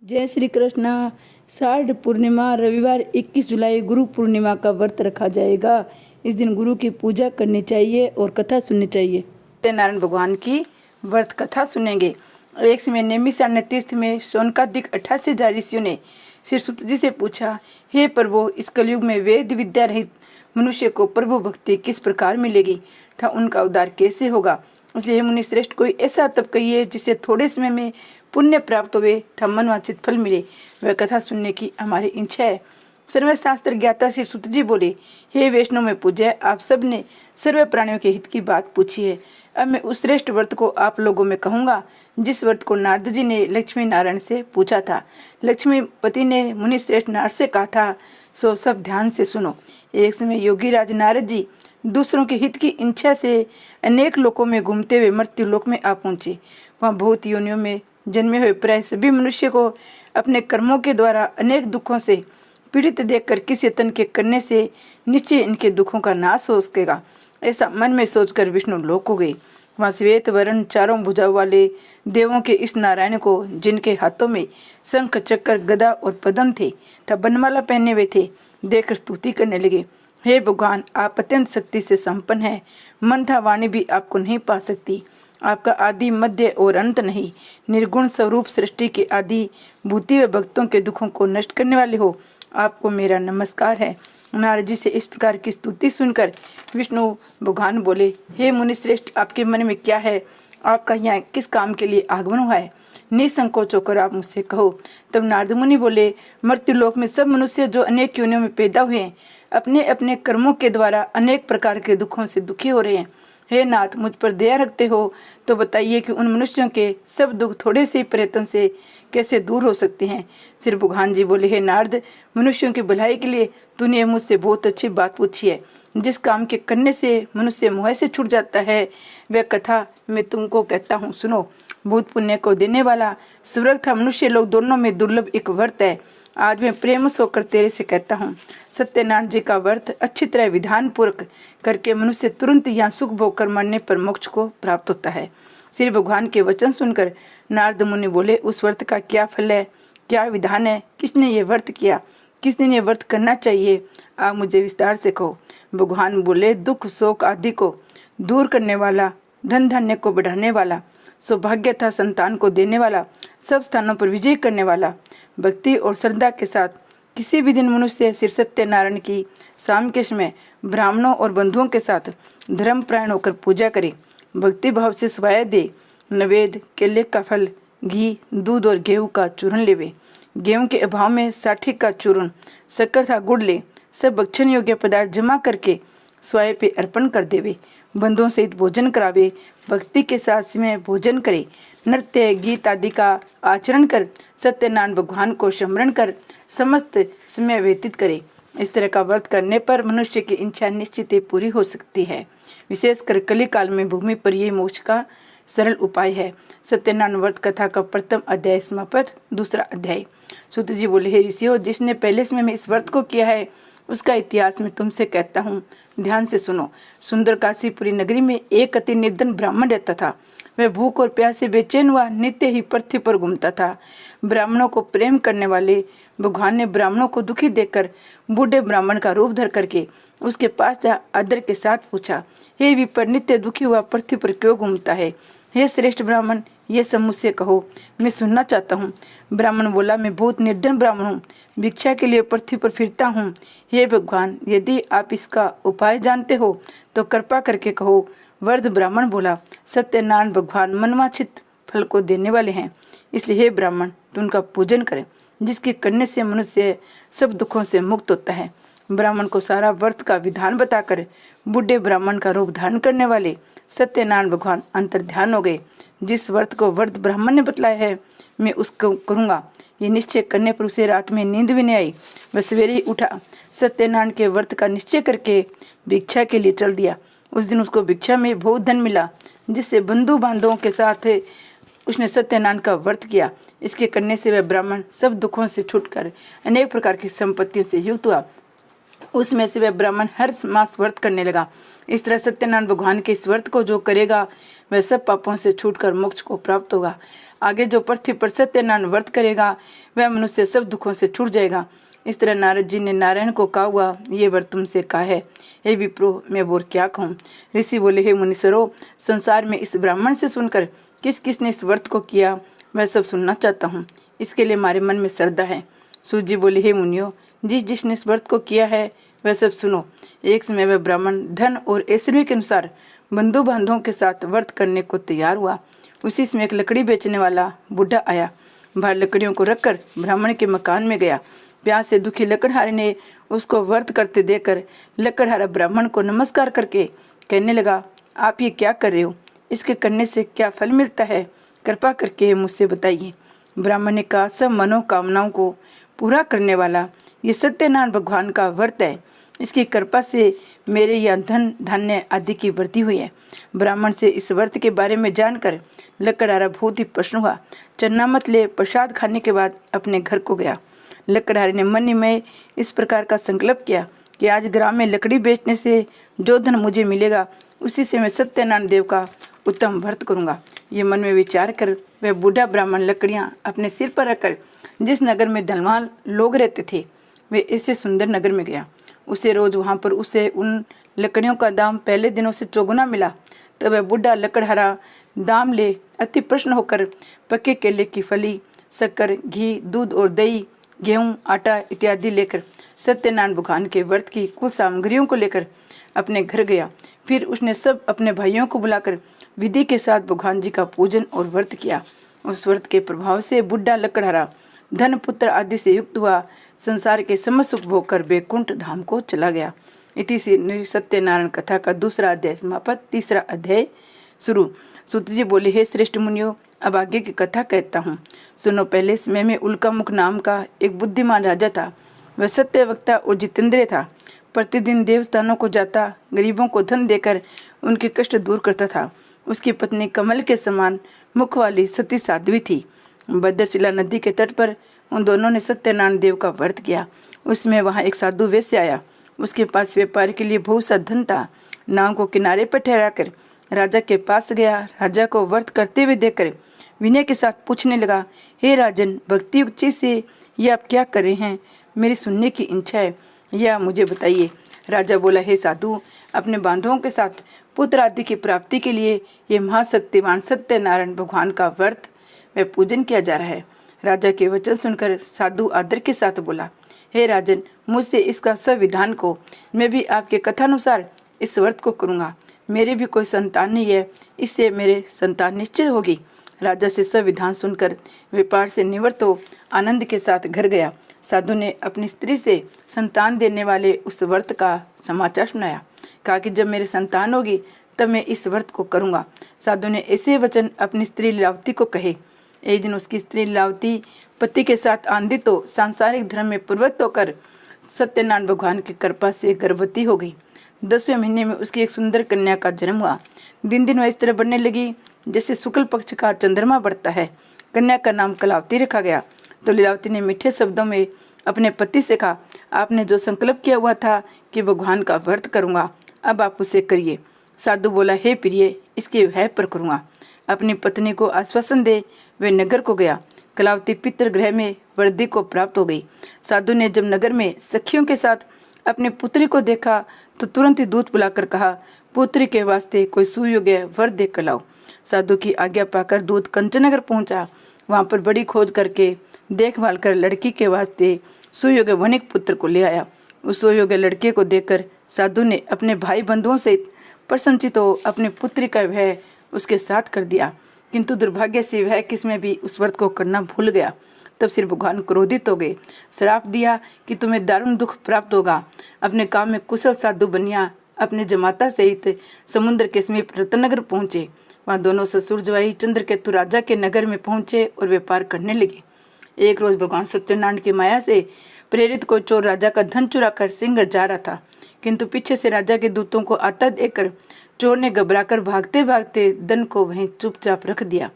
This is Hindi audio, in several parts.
जय श्री कृष्णा। शारद पूर्णिमा रविवार 21 जुलाई गुरु पूर्णिमा का व्रत रखा जाएगा। इस दिन गुरु की पूजा करनी चाहिए और कथा सुननी चाहिए। सत्यनारायण भगवान की व्रत कथा सुनेंगे। एक समय नैमिषारण्य तीर्थ में शौनकादिक 88 ऋषियों ने श्री सूत जी से पूछा, हे प्रभु, इस कलयुग में वेद विद्या रहित मनुष्य को प्रभु भक्ति किस प्रकार मिलेगी तथा उनका उद्धार कैसे होगा। इसलिए हे मुनि श्रेष्ठ, कोई ऐसा तप कहिए जिससे थोड़े समय में पुण्य प्राप्त हुए तथा मनवांछित फल मिले। वह कथा सुनने की हमारी इच्छा है। सर्वशास्त्र ज्ञाता श्री सूत जी बोले, हे वैष्णव में पूज्य, आप सब ने सर्व प्राणियों के हित की बात पूछी है। अब मैं उस श्रेष्ठ व्रत को आप लोगों में कहूँगा जिस व्रत को नारद जी ने लक्ष्मी नारायण से पूछा था। लक्ष्मी पति ने मुनि श्रेष्ठ नारद से कहा था, सो सब ध्यान से सुनो। एक समय योगी राज नारद जी दूसरों के हित की इच्छा से अनेक लोकों में घूमते हुए मृत्यु लोक में आ पहुंचे। वहाँ बहुत योनियों में जन्मे हुए प्राय सभी मनुष्य को अपने कर्मों के द्वारा अनेक दुखों से पीड़ित देखकर किसी यत्न के करने से निश्चय इनके दुखों का नाश हो सकेगा, ऐसा मन में सोचकर विष्णु लोक को गए। वहाँ श्वेत वर्ण चारों भुजाओं वाले देवों के इस नारायण को, जिनके हाथों में शंख चक्र गदा और पद्म थे तथा बनमाला पहने हुए थे, देखकर स्तुति करने लगे। हे भगवान, आप अत्यंत शक्ति से संपन्न हैं। मंथा वाणी भी आपको नहीं पा सकती। आपका आदि मध्य और अंत नहीं। निर्गुण स्वरूप सृष्टि के आदि भूति व भक्तों के दुखों को नष्ट करने वाले हो, आपको मेरा नमस्कार है। नारद जी से इस प्रकार की स्तुति सुनकर विष्णु भगवान बोले, हे मुनि श्रेष्ठ, आपके मन में क्या है? आपका यहाँ किस काम के लिए आगमन हुआ है? निसंकोच होकर आप मुझसे कहो। तब नारद मुनि बोले, मृत्युलोक में सब मनुष्य जो अनेक योनियों में पैदा हुए हैं, अपने अपने कर्मों के द्वारा अनेक प्रकार के दुखों से दुखी हो रहे हैं। हे नाथ, मुझ पर दया रखते हो तो बताइए कि उन मनुष्यों के सब दुख थोड़े से प्रयत्न से कैसे दूर हो सकते हैं। श्री भगवान जी बोले, हे नारद, मनुष्यों की भलाई के लिए तूने मुझसे बहुत अच्छी बात पूछी है। जिस काम के करने से मनुष्य मोह से छूट जाता है, वह कथा मैं तुमको कहता हूँ, सुनो। भूत पुण्य को देने वाला स्वर्ग तथा मनुष्य लोग दोनों में दुर्लभ एक व्रत है। आज मैं प्रेम से होकर तेरे से कहता हूँ, सत्यनारायण जी का व्रत अच्छी तरह विधान पूर्वक करके मनुष्य तुरंत यहाँ सुख भोग कर मरने पर मोक्ष को प्राप्त होता है। श्री भगवान के वचन सुनकर नारद मुनि बोले, उस व्रत का क्या फल है, क्या विधान है, किसने ये व्रत किया, किस दिन ये व्रत करना चाहिए, आप मुझे विस्तार से कहो। भगवान बोले, दुख शोक आदि को दूर करने वाला, धन धान्य को बढ़ाने वाला, सौभाग्य तथा संतान को देने वाला, सब स्थानों पर विजय करने वाला, भक्ति और श्रद्धा के साथ किसी भी दिन मनुष्य श्री सत्यनारायण की शाम के समय ब्राह्मणों और बंधुओं के साथ धर्मपरायण होकर पूजा करे, भक्ति भाव से स्वाय दे, नवेद, केले का फल, घी, दूध और गेहूं का चूर्ण लेवे, गेहूं के अभाव में साठी का चूर्ण, शक्कर था गुड़ ले, सब भक्षण योग्य पदार्थ जमा करके स्वाय पे अर्पण कर देवे, बंधुओं सहित भोजन करावे, भक्ति के साथ समय भोजन करे, नृत्य गीत आदि का आचरण कर सत्यनारायण भगवान को स्मरण कर समस्त समय व्यतीत करे। इस तरह का व्रत करने पर मनुष्य की इच्छा निश्चित ही पूरी हो सकती है। विशेषकर कली काल में भूमि पर ये मोक्ष का सरल उपाय है। सत्यनारायण व्रत कथा का प्रथम अध्याय समाप्त। दूसरा अध्याय। सूत जी बोले, हे ऋषियों, जिसने पहले समय में इस व्रत को किया है उसका इतिहास मैं तुमसे कहता हूँ, ध्यान से सुनो। सुंदर काशीपुरी नगरी में एक अति निर्धन ब्राह्मण रहता था। वह भूख और प्यास से बेचैन हुआ नित्य ही पृथ्वी पर घूमता था। ब्राह्मणों को प्रेम करने वाले भगवान ने ब्राह्मणों को दुखी देखकर बूढ़े ब्राह्मण का रूप धर करके उसके पास जा आदर के साथ पूछा, हे विप्र, नित्य दुखी हुआ पृथ्वी पर क्यों घूमता है? हे श्रेष्ठ ब्राह्मण, ये सब मुझसे कहो, मैं सुनना चाहता हूँ। ब्राह्मण बोला, मैं बहुत निर्धन ब्राह्मण हूँ, भिक्षा के लिए पृथ्वी पर फिरता हूँ। हे भगवान, यदि आप इसका उपाय जानते हो तो कृपा करके कहो। वृद्ध ब्राह्मण बोला, सत्यनारायण भगवान मनवांछित फल को देने वाले हैं, इसलिए हे ब्राह्मण, तू उनका पूजन करें, जिसके करने से मनुष्य सब दुखों से मुक्त होता है। ब्राह्मण को सारा व्रत का विधान बताकर बूढ़े ब्राह्मण का रूप धारण करने वाले सत्यनारायण भगवान अंतर ध्यान हो गए। जिस व्रत को वृद्ध ब्राह्मण ने बतलाया है मैं उसको करूँगा। ये निश्चय करने पर उसे रात में नींद भी नहीं आई। वह सवेरे ही उठा, सत्यनारायण के व्रत का निश्चय करके भिक्षा के लिए चल दिया। उस दिन उसको भिक्षा में बहुत धन मिला, जिससे बंधु बांधवों के साथ उसने सत्यनारायण का व्रत किया। इसके करने से वह ब्राह्मण सब दुखों से छूटकर अनेक प्रकार की संपत्तियों से युक्त हुआ। उसमें से वह ब्राह्मण हर मास व्रत करने लगा। इस तरह सत्यनारायण भगवान के इस व्रत को जो करेगा वह सब पापों से छूटकर मोक्ष को प्राप्त होगा। आगे जो पृथ्वी पर सत्यनारायण व्रत करेगा वह मनुष्य सब दुखों से छूट जाएगा। इस तरह नारद जी ने नारायण को कहा हुआ ये व्रत तुमसे कहा है। हे विप्रो, मैं और क्या कहूँ। ऋषि बोले, हे मुनीश्वरो, संसार में इस ब्राह्मण से सुनकर किस किस ने इस व्रत को किया वह सब सुनना चाहता हूँ। इसके लिए हमारे मन में श्रद्धा है। सूर्य जी बोले, हे मुनियो, जिसने इस व्रत को किया है वह सब सुनो। एक समय वह ब्राह्मण धन और ऐश्वर्य के अनुसार बंधु बांधवों के साथ व्रत करने को तैयार हुआ। उसी समय एक लकड़ी बेचने वाला बूढ़ा आया। बाहर लकड़ियों को रखकर ब्राह्मण के मकान में गया। प्यास से दुखी लकड़हारे ने उसको व्रत करते देखकर लकड़हारा ब्राह्मण को नमस्कार करके कहने लगा, आप ये क्या कर रहे हो? इसके करने से क्या फल मिलता है? कृपा करके मुझसे बताइए। ब्राह्मण ने कहा, सब मनोकामनाओं को पूरा करने वाला ये सत्यनारायण भगवान का व्रत है। इसकी कृपा से मेरे यहाँ धन धान्य आदि की वृद्धि हुई है। ब्राह्मण से इस व्रत के बारे में जानकर लकड़हारा बहुत ही प्रसन्न हुआ। चन्ना मत ले प्रसाद खाने के बाद अपने घर को गया। लकड़हारे ने मन में इस प्रकार का संकल्प किया कि आज ग्राम में लकड़ी बेचने से जो धन मुझे मिलेगा उसी से मैं सत्यनारायण देव का उत्तम व्रत करूंगा। ये मन में विचार कर वह बूढ़ा ब्राह्मण लकड़ियां अपने सिर पर रखकर जिस नगर में धनवान लोग रहते थे वे ऐसे सुंदर नगर में गया। उसे रोज वहां पर उसे उन लकड़ियों का दाम पहले दिनों से चौगुना मिला। तब वह बूढ़ा लकड़हारा दाम ले अति प्रसन्न होकर पक्के केले की फली, शक्कर, घी, दूध और दही, गेहूं, आटा इत्यादि लेकर सत्यनारायण भगवान के व्रत की कुल सामग्रियों को लेकर अपने घर गया। फिर उसने सब अपने भाइयों को बुलाकर विधि के साथ भगवान जी का पूजन और व्रत किया। उस व्रत के प्रभाव से बुढ़ा लकड़हारा धन पुत्र आदि से युक्त हुआ। संसार के समस्त सुख भोग कर बैकुंठ धाम को चला गया। इति से सत्यनारायण कथा का दूसरा अध्याय समाप्त। तीसरा अध्याय शुरू। सूत जी बोले, हे श्रेष्ठ मुनियो, अब आगे की कथा कहता हूँ, सुनो। पहले समय में उल्का मुख नाम का एक बुद्धिमान राजा था। वह सत्यवक्ता और जितेंद्रिय था। प्रतिदिन देवस्थानों को जाता, गरीबों को धन देकर उनके कष्ट दूर करता था। उसकी पत्नी कमल के समान मुख वाली सती साध्वी थी। भद्रशिला नदी के तट पर उन दोनों ने सत्यनारायण देव का व्रत किया। उसमें वहां एक साधु वैश्य आया। उसके पास व्यापार के लिए बहुत सा धन था। नाव को किनारे पर ठहराकर राजा के पास गया। राजा को व्रत करते हुए देखकर विनय के साथ पूछने लगा, हे राजन, भक्ति युक्त से ये आप क्या कर रहे हैं? मेरी सुनने की इच्छा है, यह मुझे बताइए। राजा बोला, हे साधु, अपने बांधवों के साथ पुत्र आदि की प्राप्ति के लिए ये महाशक्तिमान सत्यनारायण भगवान का व्रत व पूजन किया जा रहा है। राजा के वचन सुनकर साधु आदर के साथ बोला, हे राजन, मुझसे इसका संविधान को, मैं भी आपके कथानुसार इस व्रत को करूँगा। मेरे भी कोई संतान नहीं है, इससे मेरे संतान निश्चित होगी। राजा से संविधान सुनकर व्यापार से निवृत्त हो आनंद के साथ घर गया। साधु ने अपनी स्त्री से संतान देने वाले उस व्रत का समाचार सुनाया। कहा कि जब मेरे संतान होगी तब मैं इस व्रत को करूँगा। साधु ने ऐसे वचन अपनी स्त्री लीलावती को कहे। एक दिन उसकी स्त्री लीलावती पति के साथ आनंदित हो सांसारिक धर्म में प्रवृत्त होकर सत्यनारायण भगवान की कृपा से गर्भवती हो गई। 10वें महीने में उसकी एक सुंदर कन्या का जन्म हुआ। दिन दिन वह इस तरह बढ़ने लगी जैसे शुक्ल पक्ष का चंद्रमा बढ़ता है। कन्या का नाम कलावती रखा गया। तो लीलावती ने मीठे शब्दों में अपने पति से कहा, आपने जो संकल्प किया हुआ था कि भगवान का व्रत करूंगा, अब आप उसे करिए। साधु बोला, हे प्रिय, इसके भय पर करूंगा। अपनी पत्नी को आश्वासन दे वे नगर को गया। कलावती पितृगृह में वृद्धि को प्राप्त हो गई। साधु ने जब नगर में सखियों के साथ अपने पुत्री को देखा तो तुरंत ही दूत बुलाकर कहा, पुत्री के वास्ते कोई सुयोग्य वर देख कर लाओ। साधु की आज्ञा पाकर दूत कंचनगर पहुंचा। वहां पर बड़ी खोज करके देखभाल कर लड़की के वास्ते सुयोग्य वनिक पुत्र को ले आया। उस सुयोग्य लड़के को देखकर साधु ने अपने भाई बंधुओं सहित प्रसन्नचित हो अपनी पुत्री का विवाह उसके साथ कर दिया। किंतु दुर्भाग्य से वह किसमें भी उस व्रत को करना भूल गया। तब श्री भगवान क्रोधित हो गए। श्राप दिया कि तुम्हें दारुण दुख प्राप्त होगा। अपने काम में कुशल साधु बनिया अपने जमाता सहित समुद्र के समीप रत्नगर पहुंचे। वहां दोनों ससुर जवाई चंद्रकेतु राजा के नगर में पहुंचे और व्यापार करने लगे। एक रोज भगवान सत्यनारायण की माया से प्रेरित कोई चोर राजा का धन चुरा कर सिंह जा रहा था, किंतु पीछे से राजा के दूतों को आता देखकर चोर ने घबराकर भागते भागते धन को वहीं चुपचाप रख दिया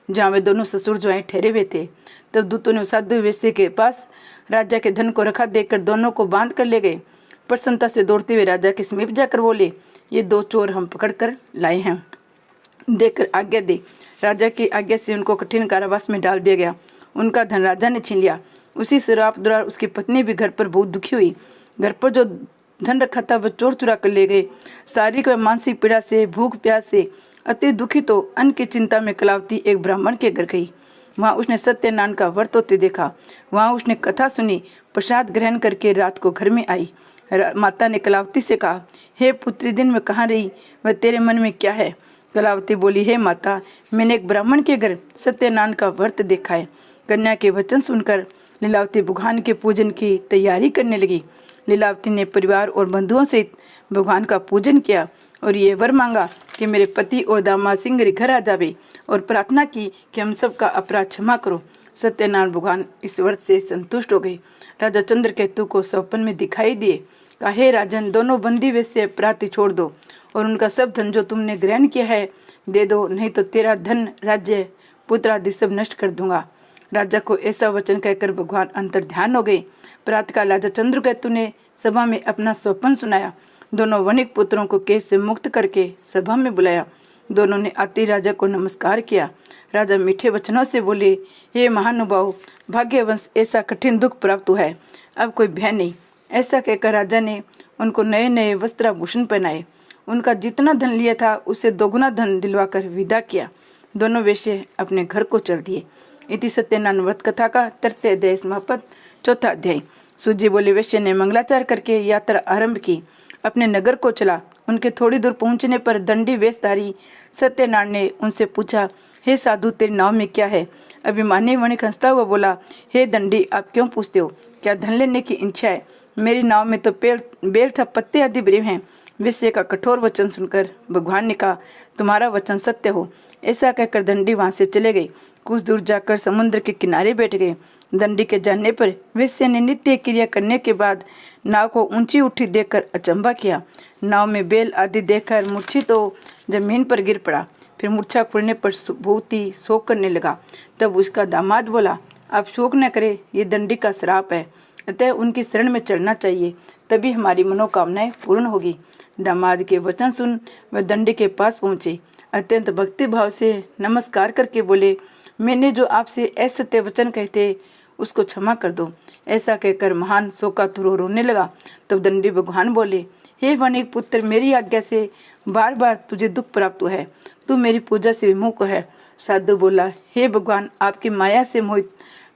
जहाँ वे दोनों ससुर जवाई ठहरे हुए थे। तब दूतों ने साधु वैश्य के पास राजा के धन को रखा देखकर दोनों को बांध कर ले गए। प्रसन्नता से दौड़ते हुए राजा के समीप जाकर बोले, ये 2 चोर हम पकड़ कर लाए हैं, देखकर आज्ञा दे। राजा की आज्ञा से उनको कठिन कारावास में डाल दिया गया। उनका धन राजा ने छीन लिया। उसी श्राप द्वारा उसकी पत्नी भी घर पर बहुत दुखी हुई। घर पर जो धन रखा था वह चोर चुरा कर ले गए। शारीरिक व मानसिक पीड़ा से, भूख प्यास से अति दुखी तो अन्न की चिंता में कलावती एक ब्राह्मण के घर गई। वहाँ उसने सत्यनारायण का व्रत होते देखा। वहाँ उसने कथा सुनी, प्रसाद ग्रहण करके रात को घर में आई। माता ने कलावती से कहा, हे पुत्री, दिन में कहाँ रही, वह तेरे मन में क्या है? कलावती बोली, हे माता, मैंने एक ब्राह्मण के घर सत्यनारायण का व्रत देखा है। कन्या के वचन सुनकर लीलावती भगवान के पूजन की तैयारी करने लगी। लीलावती ने परिवार और बंधुओं सहित भगवान का पूजन किया और ये वर मांगा कि मेरे पति और दामाद सिंह घर आ जावे, और प्रार्थना की कि हम सबका अपराध क्षमा करो। सत्यनारायण भगवान इस व्रत से संतुष्ट हो गए। राजा चंद्रकेतु को स्वप्न में दिखाई दिए। कहा, हे राजन, दोनों बंदी वे से अपराधी छोड़ दो और उनका सब धन जो तुमने ग्रहण किया है दे दो, नहीं तो तेरा धन, राज्य, पुत्र आदि सब नष्ट कर दूंगा। राजा को ऐसा वचन कहकर भगवान अंतर ध्यान हो गए। प्रातःकाल राजा चंद्रकेतु ने सभा में अपना स्वप्न सुनाया। दोनों वणिक पुत्रों को केस से मुक्त करके सभा में बुलाया। दोनों ने आते राजा को नमस्कार किया। राजा मीठे वचनों से बोले, हे महानुभाव, भाग्यवंश ऐसा कठिन दुख प्राप्त हुआ है, अब कोई भय नहीं। ऐसा कहकर राजा ने उनको नए नए वस्त्राभूषण पहनाए। उनका जितना धन लिया था उससे दोगुना धन दिलवाकर विदा किया। दोनों वेश्ये अपने घर को चल दिए। इति सत्यनारायण व्रत कथा का 3 अध्याय समाप्त। 4 अध्याय। सूजी बोले वेश्य ने मंगलाचार करके यात्रा आरंभ की, अपने नगर को चला। उनके थोड़ी दूर पहुंचने पर दंडी वेशधारी सत्यनारायण ने उनसे पूछा, हे साधु, तेरे नाव में क्या है? अभिमानी वणिक हंसता हुआ बोला, हे दंडी, आप क्यों पूछते हो? क्या धन लेने की इच्छा है? मेरी नाव में तो बेल था, पत्ते आदि ब्रेव हैं। वेश्य का कठोर वचन सुनकर भगवान ने कहा, तुम्हारा वचन सत्य हो। ऐसा कहकर दंडी वहां से चले गए। कुछ दूर जाकर समुद्र के किनारे बैठ गए। दंडी के जाने पर वेश्या ने नित्य क्रिया करने के बाद नाव को ऊंची उठी देखकर अचंभा किया। नाव में बेल आदि देखकर मूर्छित तो जमीन पर गिर पड़ा। फिर मूर्छा खुलने पर बहुत ही शोक करने लगा। तब उसका दामाद बोला, आप शोक न करे, ये दंडी का श्राप है, अतः उनकी शरण में चलना चाहिए, तभी हमारी मनोकामनाएं पूर्ण होगी। दामाद के वचन सुन वह दंडी के पास पहुंचे। अत्यंत भक्ति भाव से नमस्कार करके बोले, मैंने जो आपसे असत्य वचन कहते उसको क्षमा कर दो। ऐसा कहकर महान शोकातुर रोने लगा। तब दंडी भगवान बोले, हे वणिक पुत्र, मेरी आज्ञा से बार बार तुझे दुख प्राप्त हुआ है, तू मेरी पूजा से विमुख है। साधु बोला, हे भगवान, आपकी माया से मोहित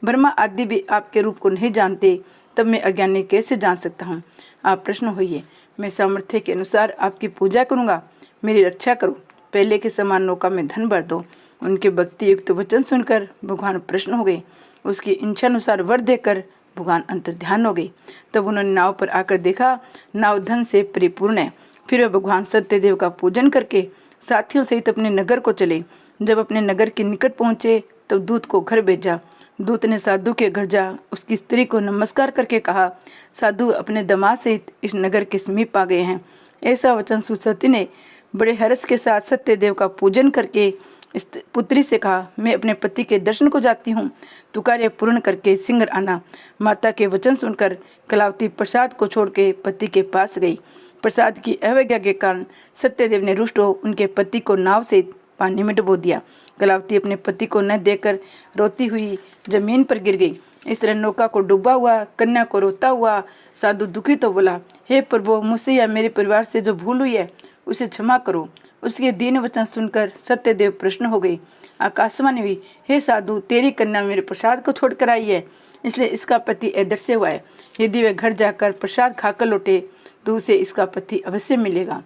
ब्रह्मा आदि भी आपके रूप को नहीं जानते, तब मैं अज्ञानी कैसे जान सकता हूँ? आप प्रश्न होइए, मैं सामर्थ्य के अनुसार आपकी पूजा करूँगा, मेरी रक्षा करो। पहले के समान नौका में धन भर दो। उनके भक्ति युक्त वचन सुनकर भगवान प्रश्न हो गए। उसकी इच्छा अनुसार वर देकर भगवान अंतर ध्यान हो गए। तब उन्होंने नाव पर आकर देखा, नाव धन से परिपूर्ण है। फिर वे भगवान सत्यदेव का पूजन करके साथियों सहित अपने नगर को चले। जब अपने नगर के निकट पहुंचे तब दूत को घर भेजा। दूत ने साधु के घर जा उसकी स्त्री को नमस्कार करके कहा, साधु अपने दामाद सहित इस नगर के समीप आ गए हैं। ऐसा वचन सुसती ने बड़े हर्ष के साथ सत्यदेव का पूजन करके इस पुत्री से कहा, मैं अपने पति के दर्शन को जाती हूँ, तू कार्य पूर्ण करके शीघ्र आना। माता के वचन सुनकर कलावती प्रसाद को छोड़ के पति के पास गई। प्रसाद की अवज्ञा के कारण सत्यदेव ने रुष्ट हो उनके पति को नाव से पानी में डुबो दिया। कलावती अपने पति को न देखकर रोती हुई जमीन पर गिर गई। इस तरह नौका को डूबा हुआ कन्या को रोता हुआ साधु दुखी तो बोला, हे प्रभु, मुझसे या मेरे परिवार से जो भूल हुई है उसे क्षमा करो। उसके दीन वचन सुनकर सत्यदेव प्रश्न हो गई। आकाशवाणी हुई, हे साधु, तेरी कन्या मेरे प्रसाद को छोड़कर आई है, इसलिए इसका पति अदृश्य हुआ है। यदि वे घर जाकर प्रसाद खाकर लौटे तो उसे इसका पति अवश्य मिलेगा।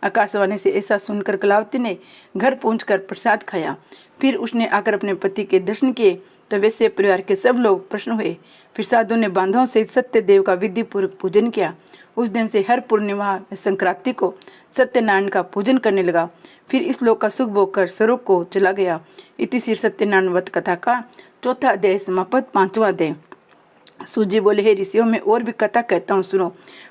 आकाशवाणी से ऐसा सुनकर कलावती ने घर पहुंचकर प्रसाद खाया। फिर उसने आकर अपने पति के दर्शन किए तो वैसे परिवार के सब लोग प्रश्न हुए। फिर साधु ने बांधों से सत्यदेव का विधि पूर्वक पूजन किया। उस दिन से हर पूर्णिमा संक्रांति को सत्यनारायण का पूजन करने लगा। फिर इस लोक का सुख भोग कर स्वर्ग को चला गया। इति श्री सत्यनारायण व्रत कथा का 4 अध्याय समाप्त। 5वां अध्याय। सूजी बोले, हे ऋषियों, में और भी कथा कहता हूँ, सुनो।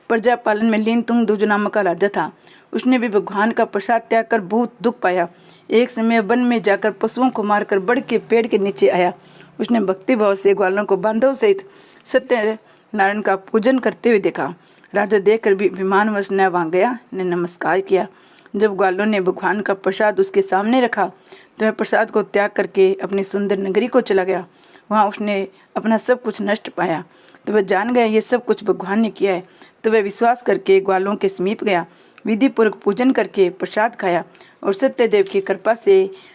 प्रजा पालन में लीन तुंग दुज नामक का राजा था। उसने भी भगवान का प्रसाद त्याग कर बहुत दुख पाया। एक समय वन में जाकर पशुओं को मारकर बड़ के पेड़ के नीचे आया। उसने भक्ति भाव से ग्वालों को बांधव सहित सत्यनारायण का पूजन करते हुए देखा। राजा देखकर भी अभिमानवश न वहाँ गया न नमस्कार किया। जब ग्वालों ने भगवान का प्रसाद उसके सामने रखा तो वह प्रसाद को त्याग करके अपनी सुंदर नगरी को चला गया। वहाँ उसने अपना सब कुछ नष्ट पाया तो वह जान गया ये सब कुछ भगवान ने किया है। तो वह विश्वास करके ग्वालों के समीप गया, विधि पूर्वक पूजन करके प्रसाद खाया और सत्यदेव की कृपा से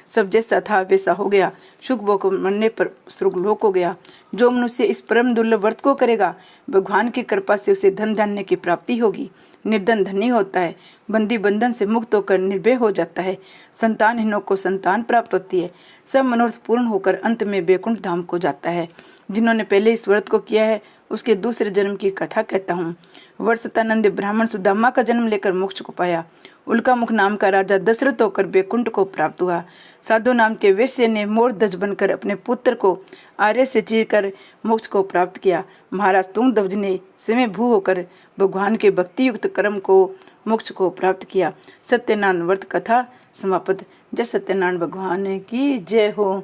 सब जैसा था वैसा हो गया। शुकबो को मरने पर स्वर्गलोक हो गया। जो मनुष्य इस परम दुर्लभ व्रत को करेगा भगवान की कृपा से उसे धन धान्य की प्राप्ति होगी। निर्धन धनी होता है, बंदी बंधन से मुक्त होकर निर्भय हो जाता है, संतानहीनों को संतान प्राप्त होती है, सब मनोरथ पूर्ण होकर अंत में वैकुंठ धाम को जाता है। जिन्होंने पहले इस व्रत को किया है उसके दूसरे जन्म की कथा कहता हूँ। वर्षतानंद ब्राह्मण सुदामा का जन्म लेकर मोक्ष को पाया। उल्का मुख नाम का राजा दशरथ होकर वैकुंठ को प्राप्त हुआ। साधु नाम के वैश्य ने मोर ध्वज बनकर अपने पुत्र को आर्य से चीरकर मोक्ष को प्राप्त किया। महाराज तुंगध्वज ने समय भू होकर भगवान के भक्ति युक्त कर्म को मोक्ष को प्राप्त किया। सत्यनारायण व्रत कथा समाप्त। जय सत्यनारायण भगवान की जय हो।